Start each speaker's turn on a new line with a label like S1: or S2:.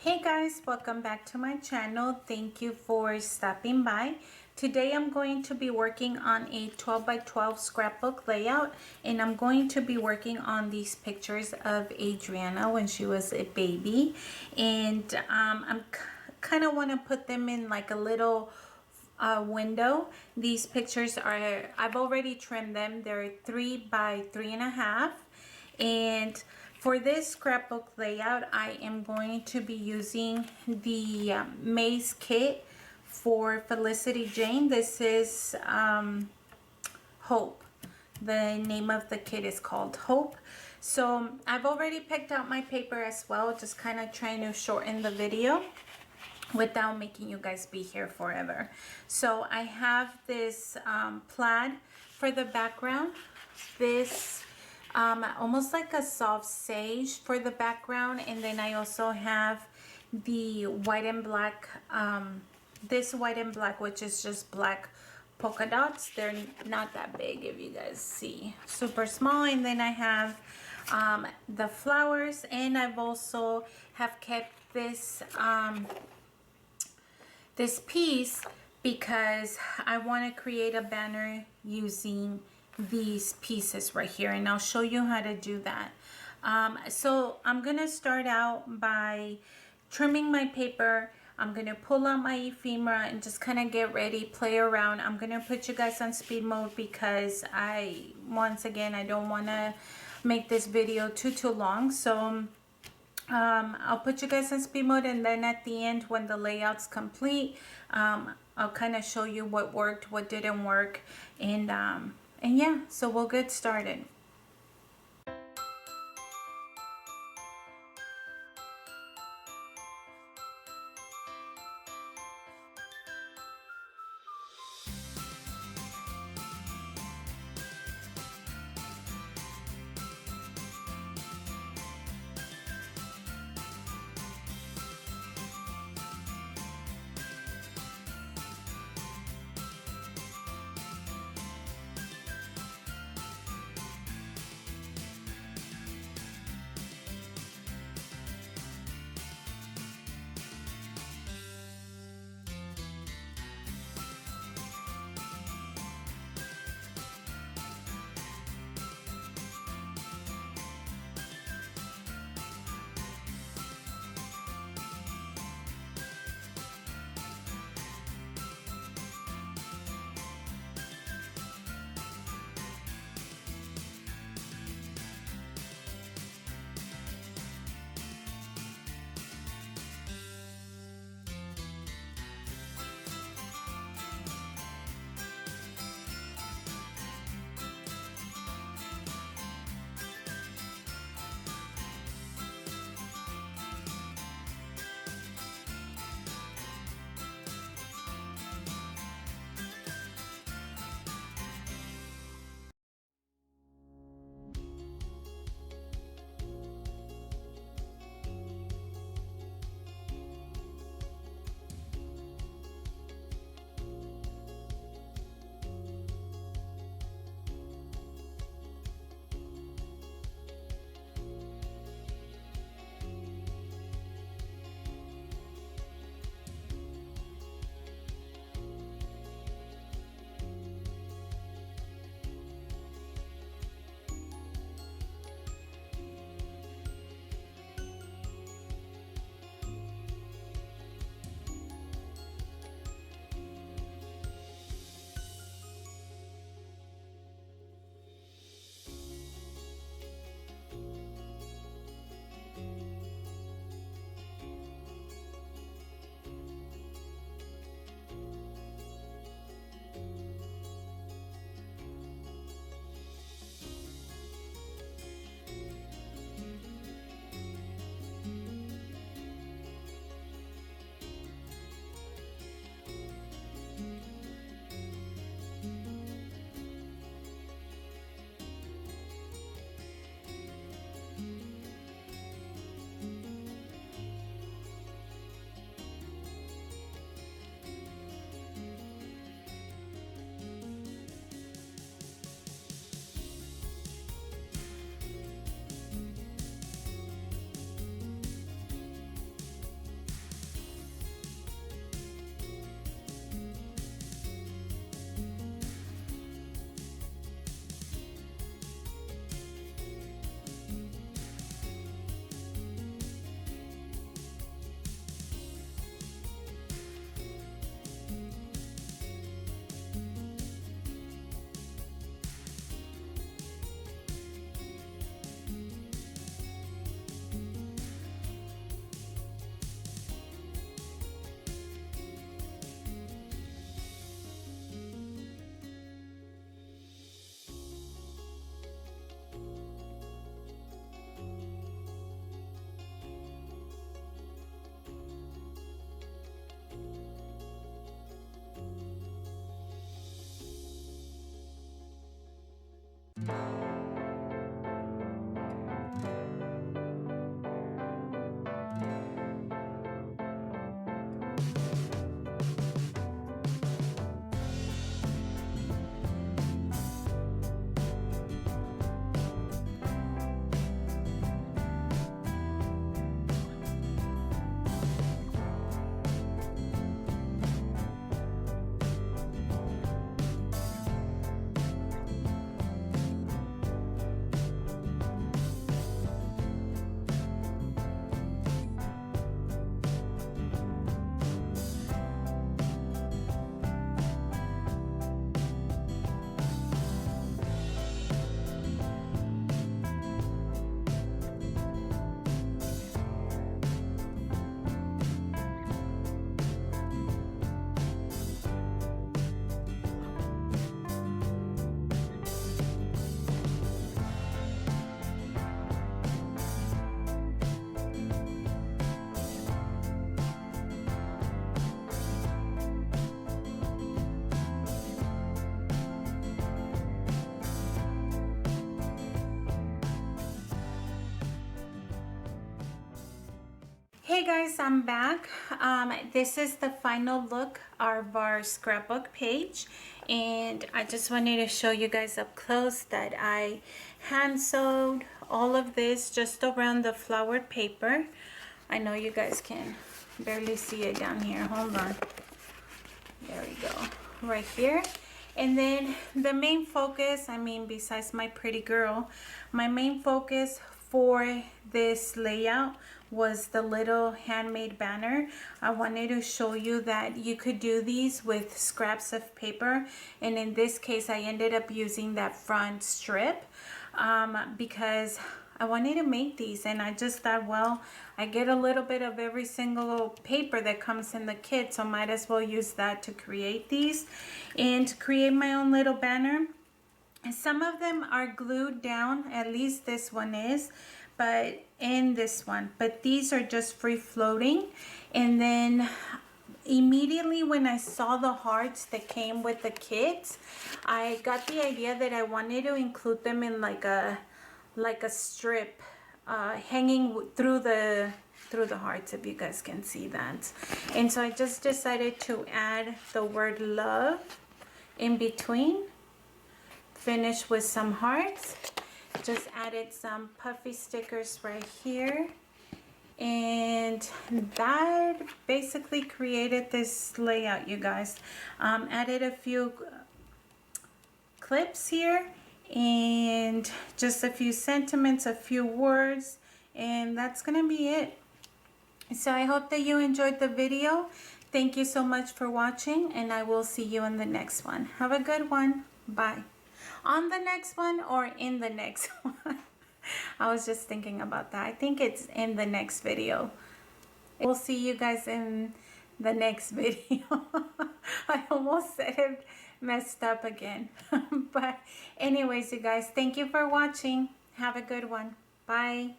S1: Hey guys, welcome back to my channel. Thank you for stopping by. Today I'm going to be working on a 12 by 12 scrapbook layout, and I'm going to be working on these pictures of Adriana when she was a baby, and I'm kind of want to put them in like a little window. These pictures are, I've already trimmed them. They're 3 by 3.5, and for this scrapbook layout, I am going to be using the Maze kit for Felicity Jane. This is Hope. The name of the kit is called Hope. So I've already picked out my paper as well, just kind of trying to shorten the video without making you guys be here forever. So I have this plaid for the background, this almost like a soft sage for the background, and then I also have the white and black, this white and black, which is just black polka dots. They're not that big, if you guys see, super small. And then I have the flowers, and I've also have kept this this piece because I want to create a banner using these pieces right here, and I'll show you how to do that. So I'm gonna start out by trimming my paper. I'm gonna pull out my ephemera and just kind of get ready, play around. I'm gonna put you guys on speed mode because once again, I don't want to make this video too long. So I'll put you guys in speed mode, and then at the end, when the layout's complete, I'll kind of show you what worked, what didn't work, and yeah, so we'll get started. Hey guys, I'm back. This is the final look of our scrapbook page, and I just wanted to show you guys up close that I hand sewed all of this just around the flowered paper. I know you guys can barely see it down here. Hold on. There we go. Right here. And then the main focus, I mean, besides my pretty girl, my main focus for this layout was the little handmade banner. I wanted to show you that you could do these with scraps of paper, and in this case I ended up using that front strip because I wanted to make these, and I just thought, well, I get a little bit of every single paper that comes in the kit, so might as well use that to create these and to create my own little banner. Some of them are glued down, at least this one is, but in this one, but these are just free floating. And then immediately when I saw the hearts that came with the kit, I got the idea that I wanted to include them in like a strip hanging through the hearts, if you guys can see that. And so I just decided to add the word love in between. Finish with some hearts. Just added some puffy stickers right here, and that basically created this layout, you guys. Added a few clips here and just a few sentiments, a few words, and that's gonna be it. So I hope that you enjoyed the video. Thank you so much for watching, and I will see you in the next one. Have a good one. Bye. On the next one or in the next one. I was just thinking about that. I think it's in the next video. We'll see you guys in the next video. I almost said it messed up again. But anyways, you guys, thank you for watching. Have a good one. Bye.